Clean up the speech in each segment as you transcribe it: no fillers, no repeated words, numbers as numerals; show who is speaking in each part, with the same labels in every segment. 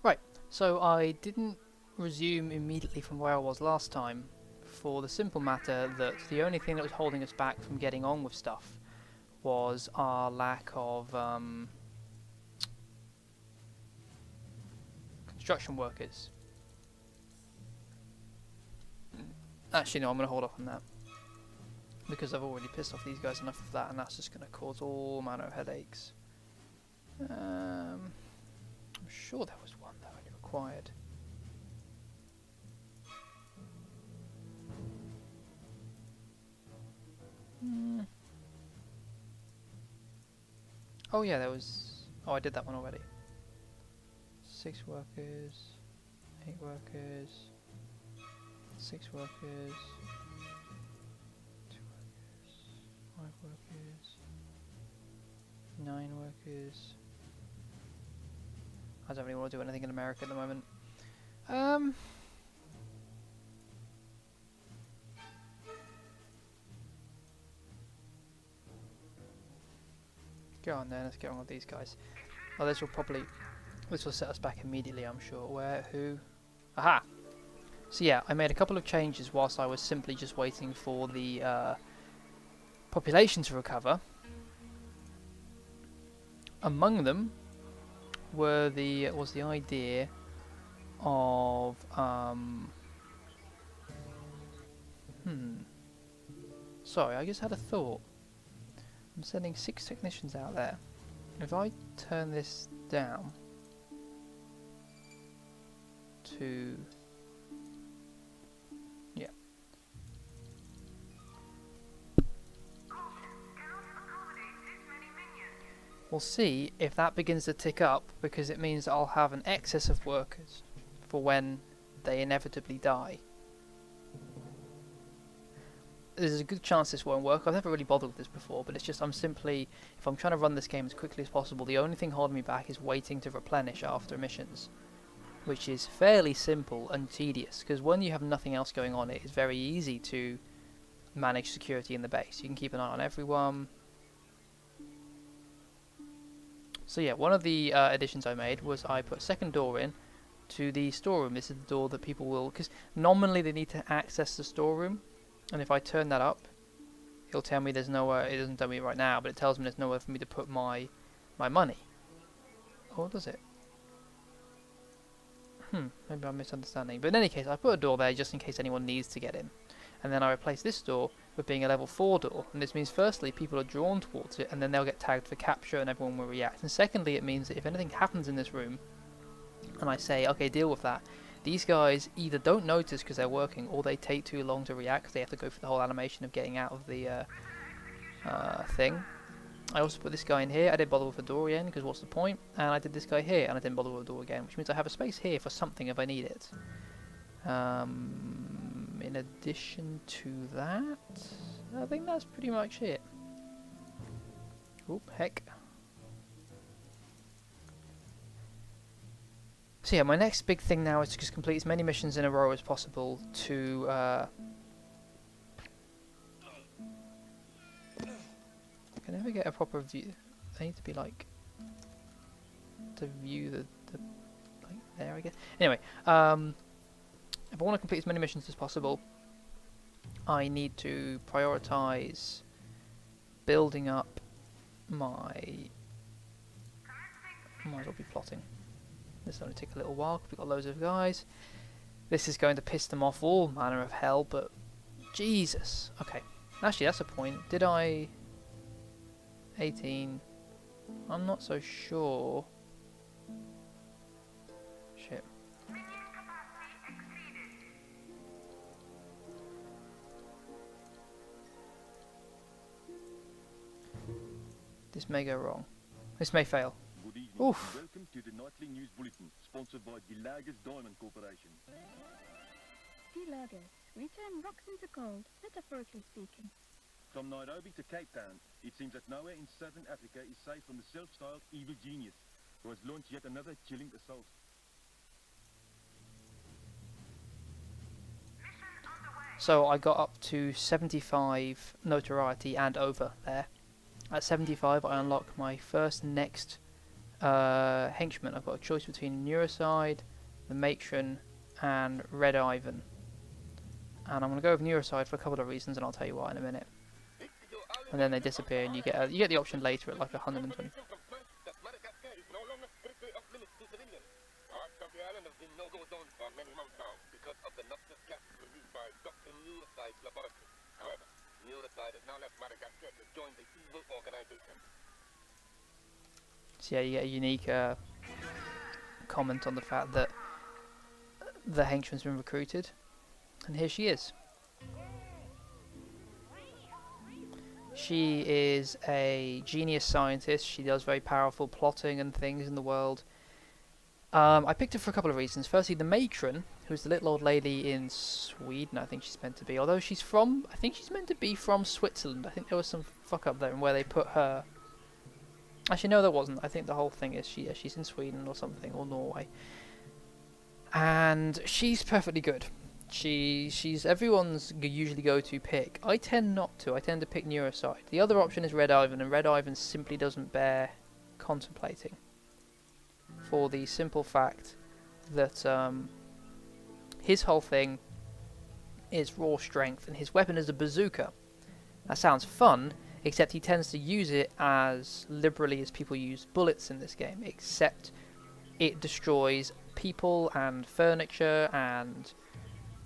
Speaker 1: Right, so I didn't resume immediately from where I was last time for the simple matter that the only thing that was holding us back from getting on with stuff was our lack of construction workers. Actually, no, I'm going to hold off on that because I've already pissed off these guys enough of that, and that's just going to cause all manner of headaches. I'm sure there was one that I only required. Oh yeah, there was... Oh, I did that one already. 6 workers, 8 workers, 6 workers, 2 workers, 5 workers, 9 workers. I don't really want to do anything in America at the moment. Go on then, let's get on with these guys. Oh, this will set us back immediately, I'm sure. Where, who? Aha! So yeah, I made a couple of changes whilst I was simply just waiting for the population to recover. Among them was the idea of sorry, I just had a thought. I'm sending 6 technicians out there. If I turn this down to... yeah. We'll see if that begins to tick up, because it means I'll have an excess of workers for when they inevitably die. There's a good chance this won't work. I've never really bothered with this before, but it's just if I'm trying to run this game as quickly as possible, the only thing holding me back is waiting to replenish after missions, which is fairly simple and tedious, because when you have nothing else going on, it is very easy to manage security in the base. You can keep an eye on everyone. So yeah, one of the additions I made was I put a second door in to the storeroom. This is the door that people will, because nominally they need to access the storeroom. And if I turn that up, it'll tell me there's nowhere. It doesn't tell me right now, but it tells me there's nowhere for me to put my money. Or does it? Maybe I'm misunderstanding. But in any case, I put a door there just in case anyone needs to get in. And then I replace this door with being a level 4 door. And this means firstly, people are drawn towards it, and then they'll get tagged for capture and everyone will react. And secondly, it means that if anything happens in this room, and I say, okay, deal with that, these guys either don't notice because they're working, or they take too long to react because they have to go through the whole animation of getting out of the thing. I also put this guy in here. I didn't bother with a door again because what's the point? And I did this guy here, and I didn't bother with a door again, which means I have a space here for something if I need it. In addition to that, I think that's pretty much it. Oop, heck. So yeah, my next big thing now is to just complete as many missions in a row as possible to I can never get a proper view. I need to be like to view the like there, I guess. Anyway, if I want to complete as many missions as possible, I need to prioritize building up my... might as well be plotting. This will only take a little while because we've got loads of guys. This is going to piss them off all manner of hell, but Jesus. Okay, actually that's a point. Did I... 18... I'm not so sure. Shit. This may go wrong. This may fail.
Speaker 2: Good evening.
Speaker 1: Oof.
Speaker 2: Welcome to the nightly news bulletin, sponsored by the Lagers Diamond Corporation.
Speaker 3: The Lagers return rocks into gold, metaphorically speaking.
Speaker 2: From Nairobi to Cape Town, it seems that nowhere in southern Africa is safe from the self-styled evil genius who has launched yet another chilling assault.
Speaker 1: So I got up to 75 notoriety and over there. At 75 I unlock my first next henchman. I've got a choice between Neurocide, the Matron, and Red Ivan. And I'm going to go with Neurocide for a couple of reasons, and I'll tell you why in a minute. And then they disappear, and you get the option later at like 120. So yeah, you get a unique comment on the fact that the henchman's been recruited, and here she is. She is a genius scientist. She does very powerful plotting and things in the world. I picked her for a couple of reasons. Firstly, the matron, who's the little old lady in Sweden, I think she's meant to be. Although I think she's meant to be from Switzerland. I think there was some fuck up there in where they put her. Actually, no, there wasn't. I think the whole thing is she's in Sweden or something, or Norway. And she's perfectly good. She's everyone's usually go-to pick. I tend not to. I tend to pick Neurocide. The other option is Red Ivan, and Red Ivan simply doesn't bear contemplating. For the simple fact that his whole thing is raw strength, and his weapon is a bazooka. That sounds fun, except he tends to use it as liberally as people use bullets in this game, except it destroys people and furniture and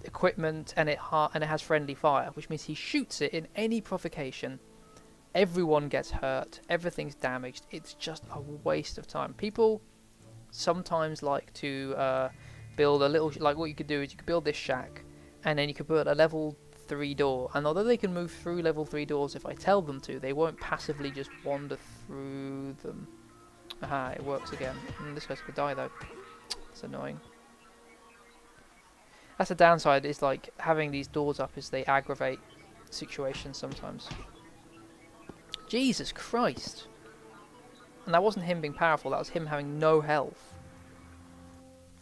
Speaker 1: equipment, and it has friendly fire, which means he shoots it in any provocation. Everyone gets hurt, everything's damaged. It's just a waste of time. People sometimes like to build a little, like what you could do is you could build this shack, and then you could put a level 3 door, and although they can move through level 3 doors if I tell them to, they won't passively just wander through them. Aha, it works again. This guy's gonna die though. It's annoying. That's the downside, is like having these doors up, is they aggravate situations sometimes. Jesus Christ. And that wasn't him being powerful, that was him having no health.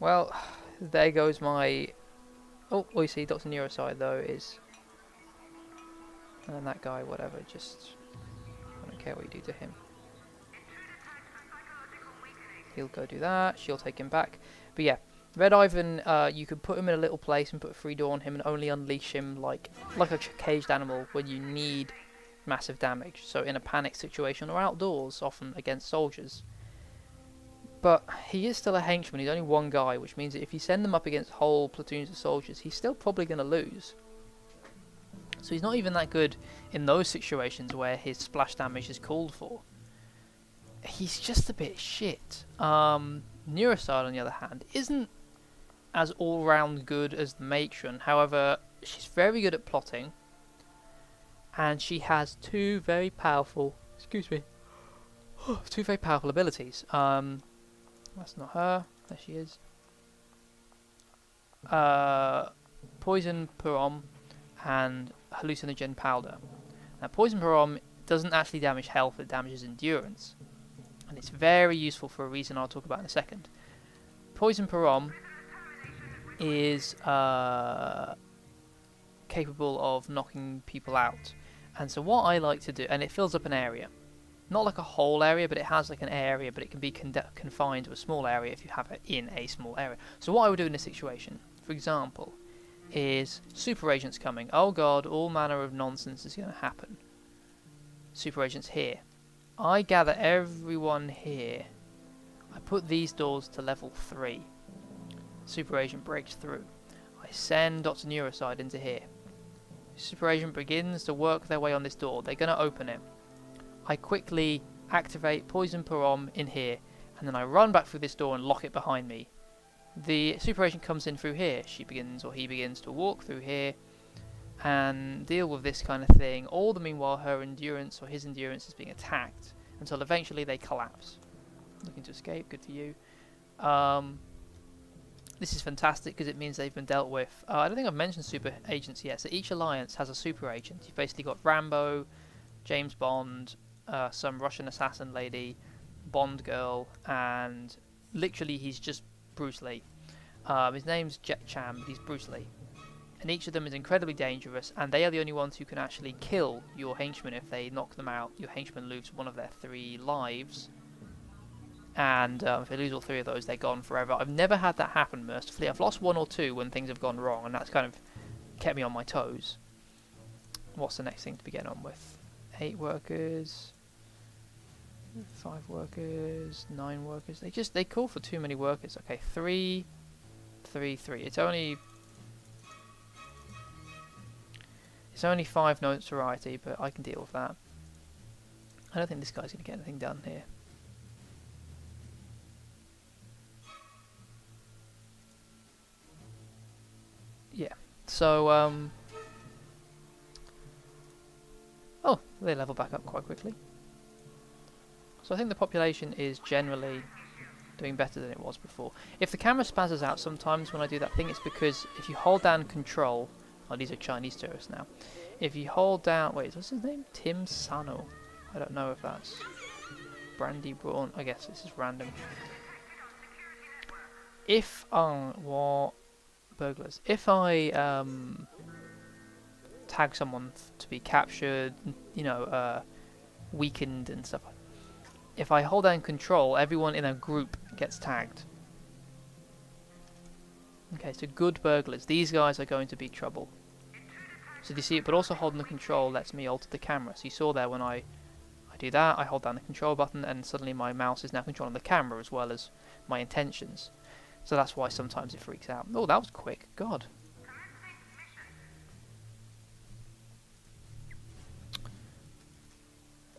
Speaker 1: Well, there goes my... Oh, you see, Dr. Neurocide though is... And then that guy, whatever, just... I don't care what you do to him. He'll go do that, she'll take him back. But yeah, Red Ivan, you could put him in a little place and put a free door on him and only unleash him like a caged animal when you need massive damage. So in a panic situation or outdoors, often against soldiers. But he is still a henchman, he's only one guy, which means that if you send them up against whole platoons of soldiers, he's still probably going to lose. So he's not even that good in those situations where his splash damage is called for. He's just a bit shit. Neurocide, on the other hand, isn't as all-round good as the matron. However, she's very good at plotting, and she has two very powerful abilities. That's not her. There she is. Poison Parom and hallucinogen powder. Now, poison Parom doesn't actually damage health; it damages endurance, and it's very useful for a reason I'll talk about in a second. Poison Parom is capable of knocking people out, and so what I like to do, and it fills up an area, not like a whole area, but it has like an area, but it can be confined to a small area if you have it in a small area. So what I would do in this situation, for example, is super agents coming. Oh god, all manner of nonsense is going to happen. Super agents here. I gather everyone here. I put these doors to level 3. Super agent breaks through. I send Dr. Neurocide into here. Super agent begins to work their way on this door. They're going to open it. I quickly activate Poison Parom in here, and then I run back through this door and lock it behind me. The super agent comes in through here. He begins to walk through here and deal with this kind of thing. All the meanwhile, her endurance or his endurance is being attacked until eventually they collapse. Looking to escape. Good for you. This is fantastic because it means they've been dealt with. I don't think I've mentioned super agents yet. So each alliance has a super agent. You've basically got Rambo, James Bond, some Russian assassin lady, Bond girl, and literally he's just Bruce Lee. His name's Jet Cham, but he's Bruce Lee. And each of them is incredibly dangerous, and they are the only ones who can actually kill your henchmen. If they knock them out, your henchmen lose one of their 3 lives. and if I lose all 3 of those, they're gone forever. I've never had that happen, mercifully. I've lost 1 or 2 when things have gone wrong, and that's kind of kept me on my toes. What's the next thing to be getting on with? 8 workers, 5 workers, 9 workers. They call for too many workers. Okay, 3, 3, 3. It's only 5 notoriety, but I can deal with that. I don't think this guy's going to get anything done here. Yeah. So oh, they level back up quite quickly. So I think the population is generally doing better than it was before. If the camera spazzes out sometimes when I do that thing, it's because if you hold down control... Oh, these are Chinese tourists now. If you hold down... Wait, what's his name? Tim Sano. I don't know if that's... Brandy Braun. I guess this is random. If... what... Burglars. If I tag someone to be captured, you know, weakened and stuff. If I hold down control, everyone in a group gets tagged. Okay, so good burglars. These guys are going to be trouble. So do you see it? But also holding the control lets me alter the camera. So you saw there when I do that, I hold down the control button and suddenly my mouse is now controlling the camera as well as my intentions. So that's why sometimes it freaks out. Oh, that was quick. God.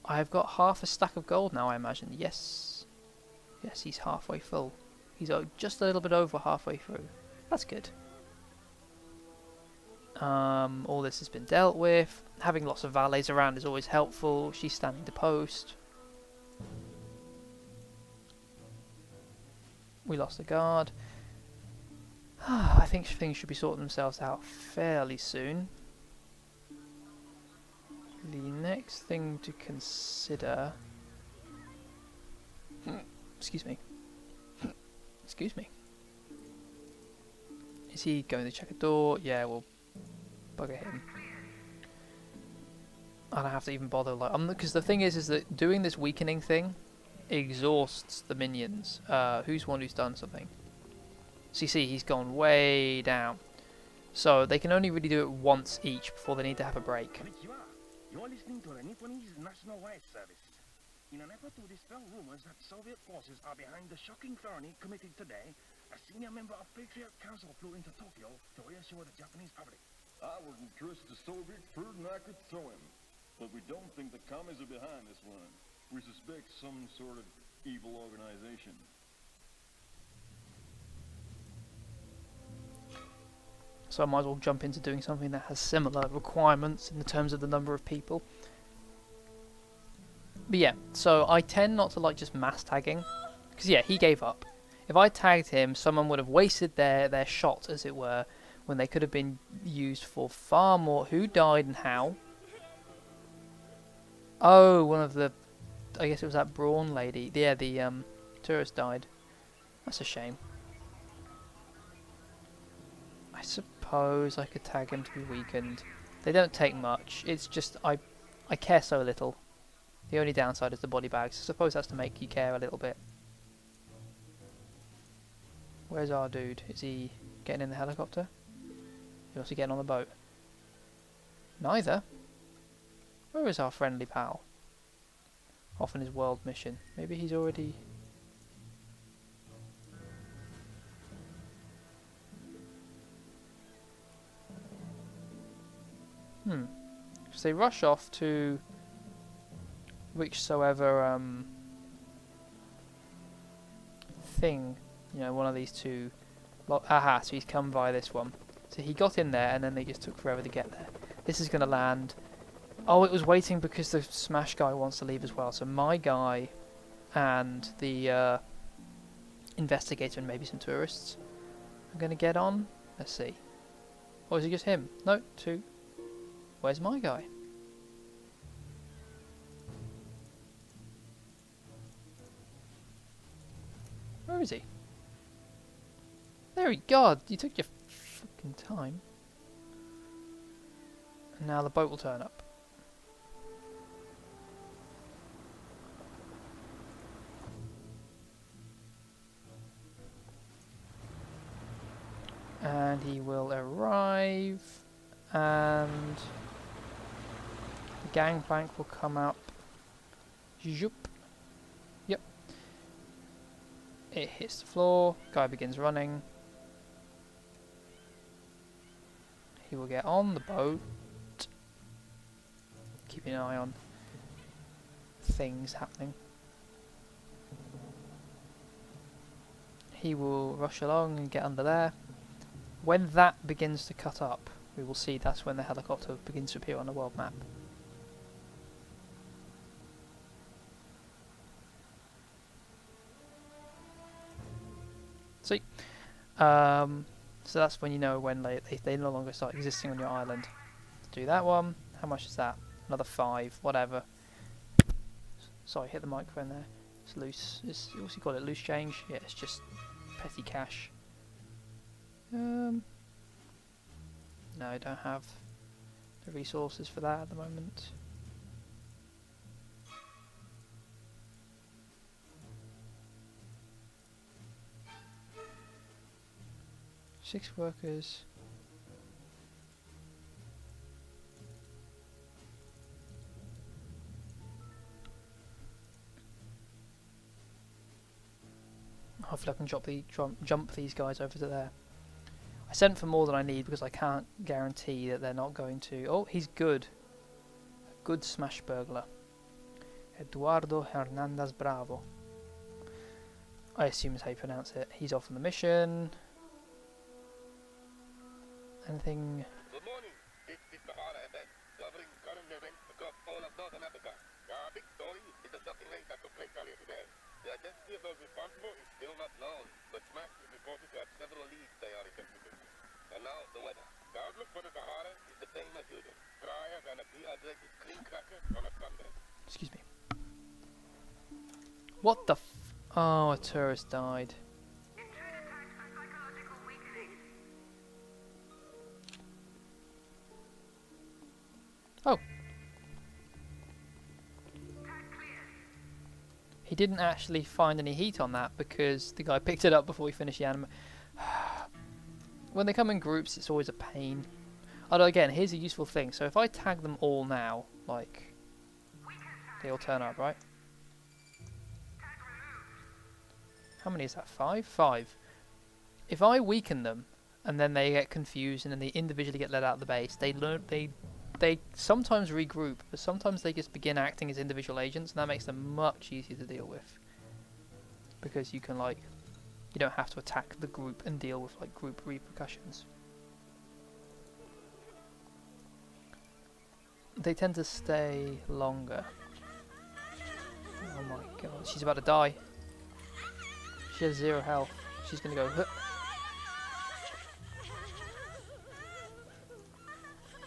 Speaker 1: I've got half a stack of gold now, I imagine. Yes. Yes, he's halfway full. He's just a little bit over halfway through. That's good. All this has been dealt with. Having lots of valets around is always helpful. She's standing the post. We lost a guard. I think things should be sorting themselves out fairly soon. The next thing to consider... Excuse me. Excuse me. Is he going to check a door? Yeah, we'll bugger him. I don't have to even bother, like, because the thing is that doing this weakening thing exhausts the minions. Who's one who's done something? So you see, he's gone way down. So they can only really do it once each before they need to have a break.
Speaker 2: Konnichiwa. You're listening to the Nipponese National Weather Service. In an effort to dispel rumors that Soviet forces are behind the shocking felony committed today, a senior member of Patriot Council flew into Tokyo to reassure the Japanese public.
Speaker 4: I wouldn't trust the Soviets further than I could throw him. But we don't think the commies are behind this one. We suspect some sort of evil organization.
Speaker 1: So I might as well jump into doing something that has similar requirements in the terms of the number of people. But yeah, so I tend not to like just mass tagging. Because yeah, he gave up. If I tagged him, someone would have wasted their shot, as it were, when they could have been used for far more. Who died and how? Oh, one of the... I guess it was that Braun lady. Yeah, the tourist died. That's a shame. I suppose I could tag him to be weakened. They don't take much. It's just I care so little. The only downside is the body bags. I suppose that's to make you care a little bit. Where's our dude? Is he getting in the helicopter? Or is he getting on the boat? Neither. Where is our friendly pal? Off on his world mission. Maybe he's already... Because they rush off to whichsoever thing, you know, one of these two. Well, aha, so he's come via this one. So he got in there and then they just took forever to get there. This is going to land. Oh, it was waiting because the Smash guy wants to leave as well. So my guy and the investigator and maybe some tourists are going to get on. Let's see. Or is it just him? No, two. Where's my guy? Where is he? There he... God, you took your fucking time. And now the boat will turn up. And he will arrive, and the gangplank will come up. Zoop. Yep. It hits the floor, guy begins running. He will get on the boat. Keeping an eye on things happening. He will rush along and get under there. When that begins to cut up, we will see that's when the helicopter begins to appear on the world map. See? So that's when you know when they no longer start existing on your island. Do that one. How much is that? Another 5, whatever. Sorry, hit the microphone there. It's loose. What's you call it? Loose change? Yeah, it's just petty cash. No, I don't have the resources for that at the moment. Six workers. Hopefully I can jump these guys over to there. I sent for more than I need because I can't guarantee that they're not going to... Oh, he's good. A good smash burglar. Eduardo Hernandez Bravo. I assume is how you pronounce it. He's off on the mission. Anything...
Speaker 5: Good morning. This is the Hara event, covering current events across all of Northern Africa. Our big story is the shocking raid that took place earlier today. The identity of those responsible is still not known, but Smash is reported to have several leads they are investigating. And now, the weather. The outlook for the Sahara is the same as usual. Drier than a dehydrated cream cracker on a Sunday.
Speaker 1: Excuse me. What the f... Oh, a tourist died. Oh. He didn't actually find any heat on that because the guy picked it up before he finished the anime. When they come in groups, it's always a pain. Although again, here's a useful thing. So if I tag them all now, like, they all turn up, right? How many is that? 5? 5. If I weaken them, and then they get confused, and then they individually get let out of the base, they sometimes regroup, but sometimes they just begin acting as individual agents, and that makes them much easier to deal with. Because you can, like, you don't have to attack the group and deal with, like, group repercussions. They tend to stay longer. Oh my god, she's about to die. She has 0 health. She's gonna go. Huh.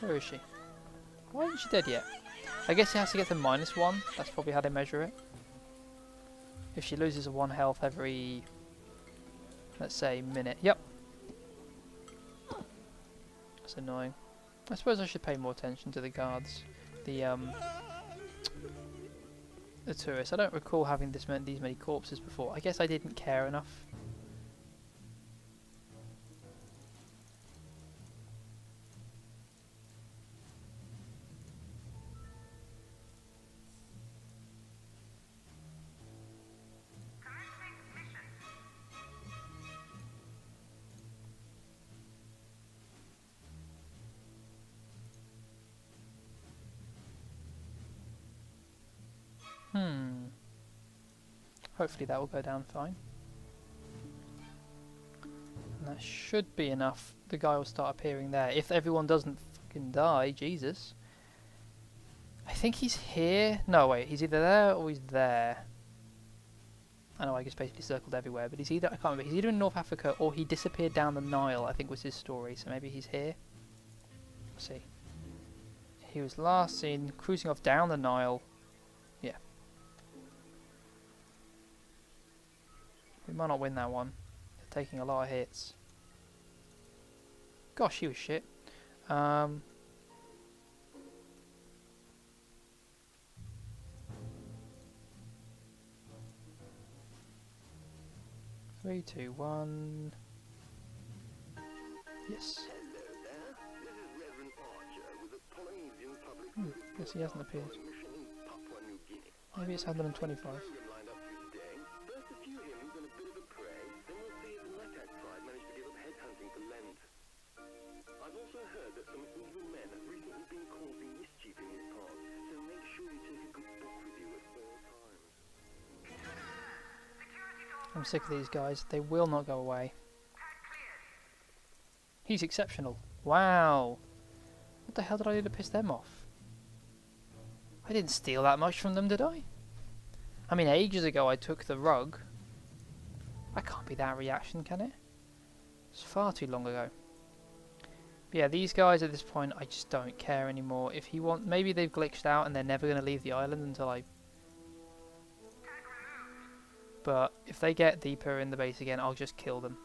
Speaker 1: Where is she? Why isn't she dead yet? I guess it has to get to -1. That's probably how they measure it. If she loses a 1 health every, let's say, minute. Yep. That's annoying. I suppose I should pay more attention to the guards. The tourists. I don't recall having these many corpses before. I guess I didn't care enough. Hopefully that will go down fine. And that should be enough. The guy will start appearing there. If everyone doesn't fucking die, Jesus. I think he's here. No, wait, he's either there or he's there. I know I just basically circled everywhere, but he's either, I can't remember, he's either in North Africa or he disappeared down the Nile, I think was his story, so maybe he's here. Let's see. He was last seen cruising off down the Nile. Yeah. We might not win that one. They're taking a lot of hits. Gosh, he was shit. 3, 2, 1. Yes.
Speaker 5: Hello there. This is Reverend Archer with the Polynesian Public
Speaker 1: Yes, he hasn't appeared.
Speaker 5: Mission in Papua New Guinea.
Speaker 1: Maybe it's 125.
Speaker 5: Program lined up for you today. First a few hymns and a bit of a pray. Then we'll see if the nahuac tribe managed to give up headhunting for Lent. I've also heard that some evil men have recently been causing mischief in these parts, so make sure you take a good book with you at all times.
Speaker 1: I'm sick of these guys. They will not go away. He's exceptional. Wow. What the hell did I do to piss them off? I didn't steal that much from them, did I? I mean, ages ago I took the rug. That can't be that reaction, can it? It's far too long ago. But yeah, these guys at this point, I just don't care anymore. If he want, maybe they've glitched out and they're never going to leave the island until I... But if they get deeper in the base again, I'll just kill them.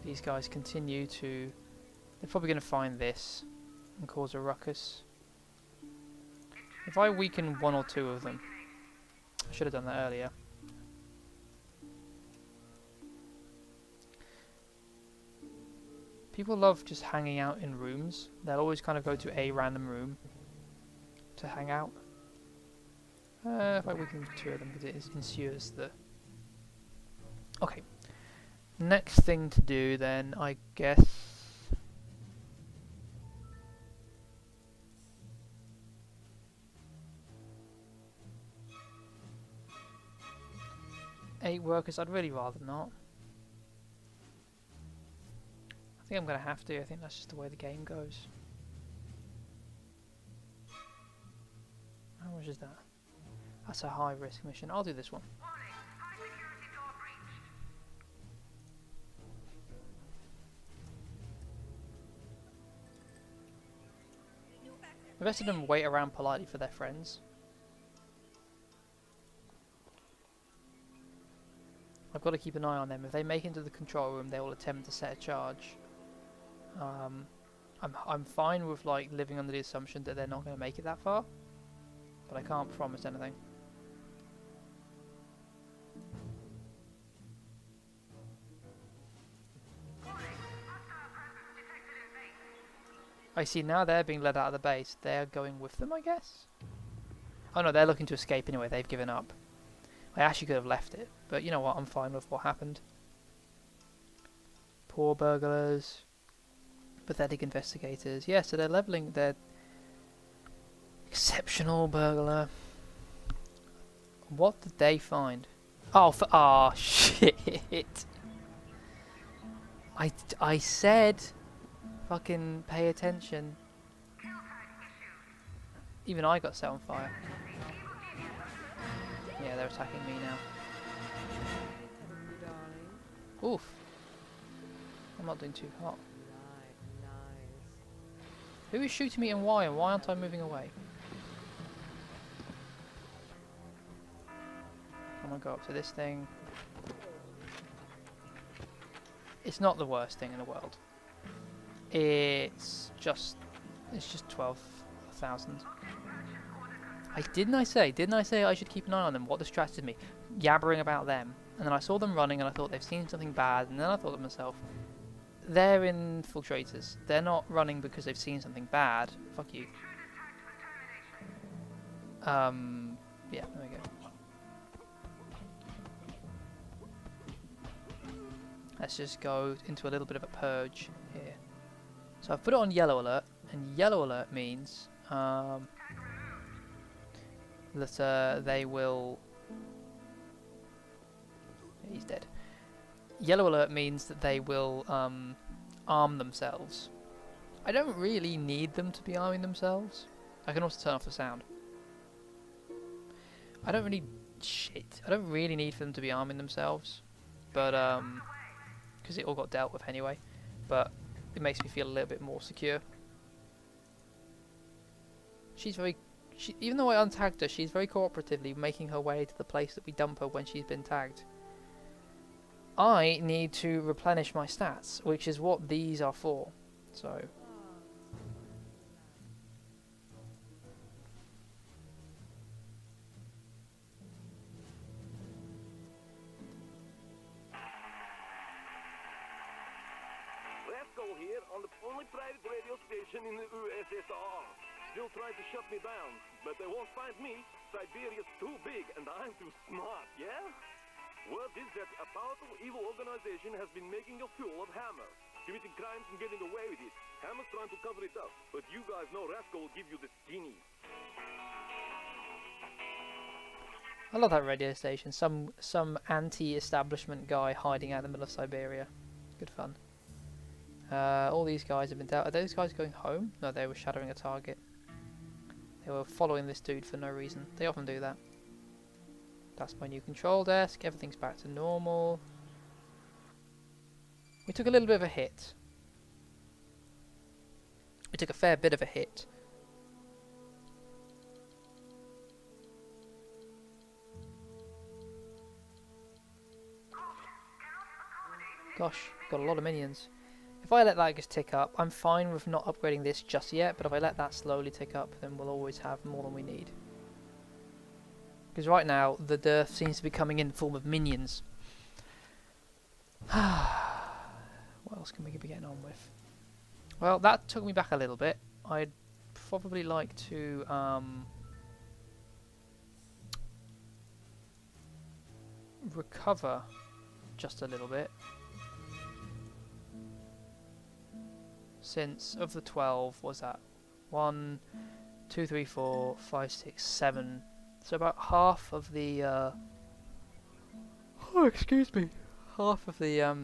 Speaker 1: These guys continue to... They're probably going to find this and cause a ruckus. If I weaken one or two of them... I should have done that earlier. People love just hanging out in rooms. They'll always kind of go to a random room to hang out. If I weaken two of them, because it ensures the... Okay. Next thing to do then, I guess... Eight workers, I'd really rather not. I think I'm going to have to, I think that's just the way the game goes. How much is that? That's a high risk mission. I'll do this one. The rest of them wait around politely for their friends. I've got to keep an eye on them. If they make it into the control room, they will attempt to set a charge. I'm fine with like living under the assumption that they're not going to make it that far, but I can't promise anything. I see now they're being led out of the base. They're going with them, I guess? Oh no, they're looking to escape anyway. They've given up. I actually could have left it, but you know what? I'm fine with what happened. Poor burglars. Pathetic investigators. Yeah, so they're leveling their exceptional burglar. What did they find? Oh, ah, shit. I said... Fucking pay attention. Even I got set on fire. Yeah, they're attacking me now. Oof. I'm not doing too hot. Who is shooting me and why aren't I moving away? I'm gonna go up to this thing. It's not the worst thing in the world. It's just 12,000. Didn't I say I should keep an eye on them? What distracted me? Yabbering about them. And then I saw them running and I thought they've seen something bad, and then I thought to myself, they're infiltrators. They're not running because they've seen something bad. Fuck you. Yeah, there we go. Let's just go into a little bit of a purge here. So I've put it on yellow alert, and yellow alert means that they will... He's dead. Yellow alert means that they will arm themselves. I don't really need them to be arming themselves. I can also turn off the sound. I don't really need for them to be arming themselves, but because it all got dealt with anyway. But it makes me feel a little bit more secure. Even though I untagged her, she's very cooperatively making her way to the place that we dump her when she's been tagged. I need to replenish my stats, which is what these are for. So...
Speaker 6: on the only private radio station in the USSR. Still trying to shut me down, but they won't find me. Siberia's too big and I'm too smart, yeah? Word is that a powerful evil organization has been making a fool of Hammer, committing crimes and getting away with it. Hammer's trying to cover it up, but you guys know Rascal will give you the skinny.
Speaker 1: I love that radio station. Some anti-establishment guy hiding out in the middle of Siberia. Good fun. All these guys have been dealt. Are those guys going home? No, they were shadowing a target. They were following this dude for no reason. They often do that. That's my new control desk. Everything's back to normal. We took a little bit of a hit. We took a fair bit of a hit. Gosh, got a lot of minions. If I let that just tick up, I'm fine with not upgrading this just yet, but if I let that slowly tick up, then we'll always have more than we need. Because right now, the dearth seems to be coming in the form of minions. What else can we be getting on with? Well, that took me back a little bit. I'd probably like to recover just a little bit. Since of the 12, was that 1, 2, 3, 4, 5, 6, 7. So about half of the oh, excuse me, half of the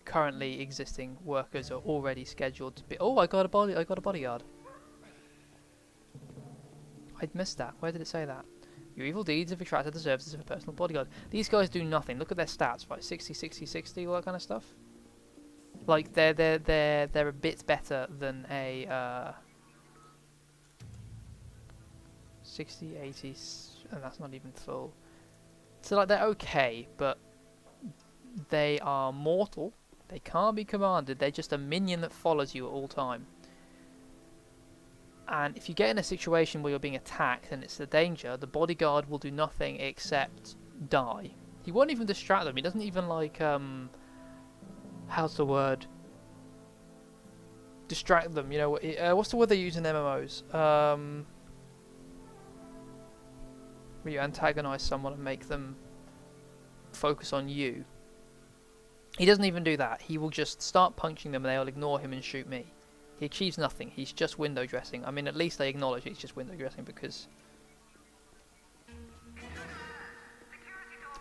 Speaker 1: currently existing workers are already scheduled to be. Oh, I got a bodyguard. I'd missed that. Where did it say that? Your evil deeds have attracted the services of a personal bodyguard. These guys do nothing. Look at their stats, right? 60, 60, 60, all that kind of stuff. Like they're a bit better than a 60, 80, and that's not even full. So like they're okay, but they are mortal. They can't be commanded. They're just a minion that follows you at all time. And if you get in a situation where you're being attacked and it's a danger, the bodyguard will do nothing except die. He won't even distract them. He doesn't even like how's the word? Distract them. You know what's the word they use in MMOs? Where you antagonize someone and make them focus on you. He doesn't even do that. He will just start punching them and they'll ignore him and shoot me. He achieves nothing. He's just window dressing. I mean, at least they acknowledge he's just window dressing because,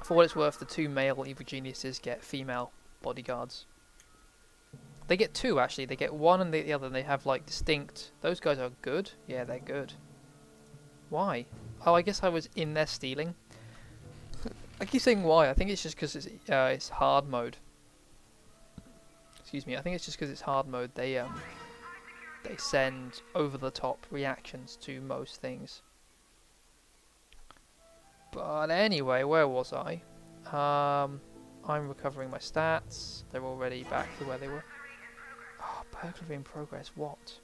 Speaker 1: for what it's worth, the 2 male evil geniuses get female bodyguards. They get 2 actually. They get 1 and the other. And they have like distinct. Those guys are good. Yeah, they're good. Why? Oh, I guess I was in there stealing. I keep saying why. I think it's just because it's hard mode. Excuse me. I think it's just because it's hard mode. They send over the top reactions to most things. But anyway, where was I? I'm recovering my stats. They're already back to where they were. Oh, burglary in progress. What?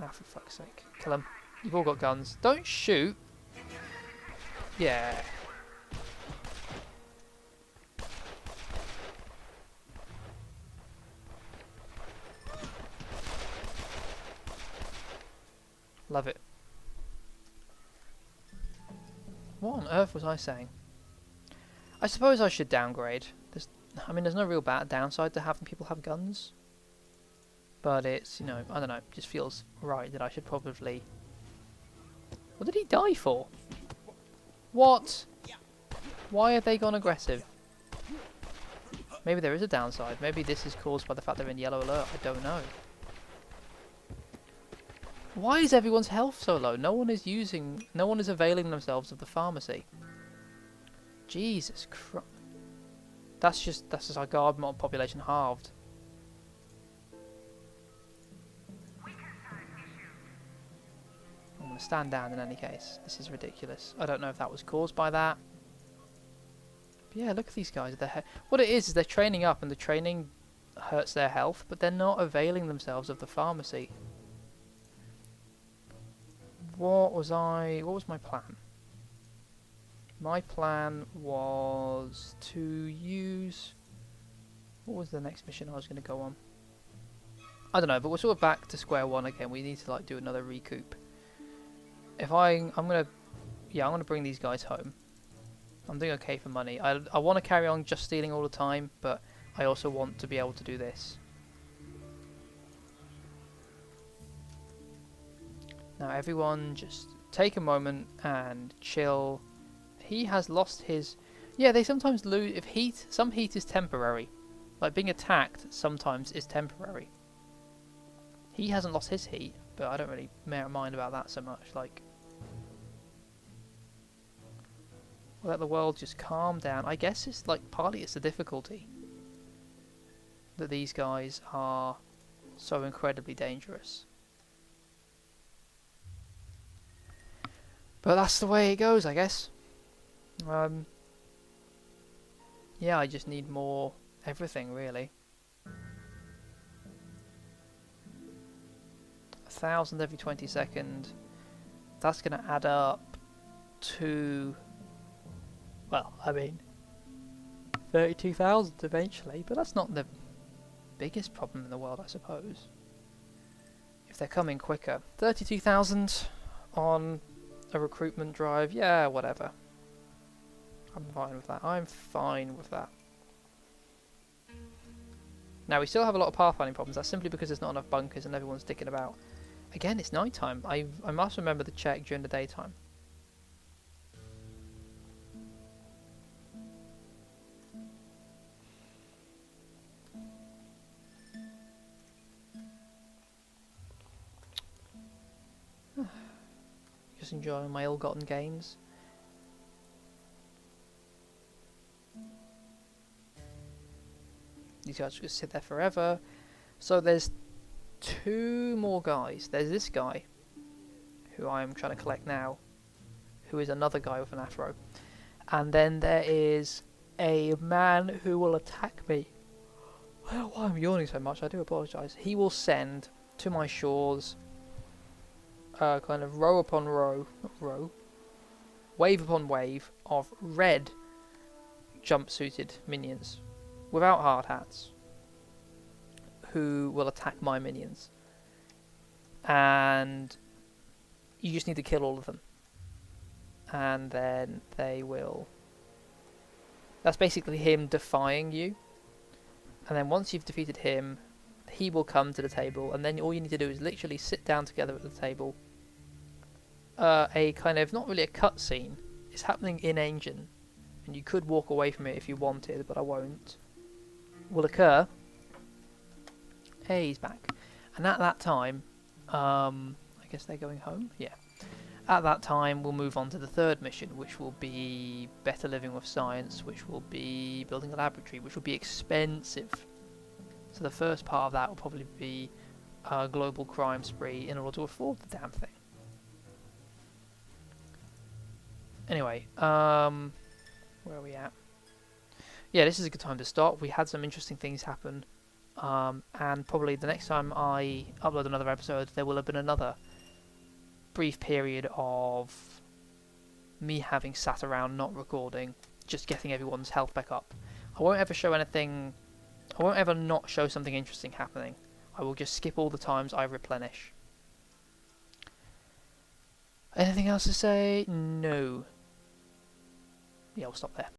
Speaker 1: Ah, for fuck's sake. Kill them. You've all got guns. Don't shoot. Yeah. Love it. What on earth was I saying? I suppose I should downgrade. There's no real bad downside to having people have guns. But it's, I don't know, it just feels right that I should probably... What did he die for? What? Why have they gone aggressive? Maybe there is a downside. Maybe this is caused by the fact they're in yellow alert. I don't know. Why is everyone's health so low? No one is availing themselves of the pharmacy. Jesus Christ. That's just our guard population halved. I'm going to stand down in any case. This is ridiculous. I don't know if that was caused by that. But yeah, look at these guys. What it is they're training up and the training hurts their health, but they're not availing themselves of the pharmacy. What was my plan? My plan was to use... What was the next mission I was going to go on? I don't know, but we're sort of back to square one again. We need to like do another recoup. If I'm gonna bring these guys home. I'm doing okay for money. I want to carry on just stealing all the time, but I also want to be able to do this. Now everyone just take a moment and chill. He has lost his... Yeah, they sometimes lose... If heat... Some heat is temporary. Like being attacked sometimes is temporary. He hasn't lost his heat, but I don't really mind about that so much. Like... Let the world just calm down. I guess it's like partly it's the difficulty. That these guys are so incredibly dangerous. But that's the way it goes, I guess. Yeah, I just need more everything, really. 1,000 every 22nd. That's going to add up to... Well, I mean... 32,000 eventually, but that's not the biggest problem in the world, I suppose. If they're coming quicker. 32,000 on a recruitment drive, yeah, whatever. I'm fine with that. I'm fine with that. Now, we still have a lot of pathfinding problems. That's simply because there's not enough bunkers and everyone's dicking about. Again, it's night time. I must remember to check during the daytime. Just enjoying my ill-gotten gains. These guys just sit there forever. So there's 2 more guys. There's this guy, who I'm trying to collect now, who is another guy with an afro. And then there is a man who will attack me. I don't know why I'm yawning so much, I do apologise. He will send to my shores kind of row upon row, not row, wave upon wave of red jumpsuited minions without hard hats who will attack my minions, and you just need to kill all of them, and then they will... That's basically him defying you, and then once you've defeated him, he will come to the table, and then all you need to do is literally sit down together at the table. A kind of, not really a cutscene, it's happening in engine, and you could walk away from it if you wanted, but I won't, will occur. Hey, he's back. And at that time, I guess they're going home? Yeah. At that time, we'll move on to the 3rd mission, which will be better living with science, which will be building a laboratory, which will be expensive. So the first part of that will probably be a global crime spree in order to afford the damn thing. Anyway, where are we at? Yeah, this is a good time to stop. We had some interesting things happen. And probably the next time I upload another episode, there will have been another brief period of me having sat around not recording, just getting everyone's health back up. I won't ever show anything, I won't ever not show something interesting happening. I will just skip all the times I replenish. Anything else to say? No. Yeah, we'll stop there.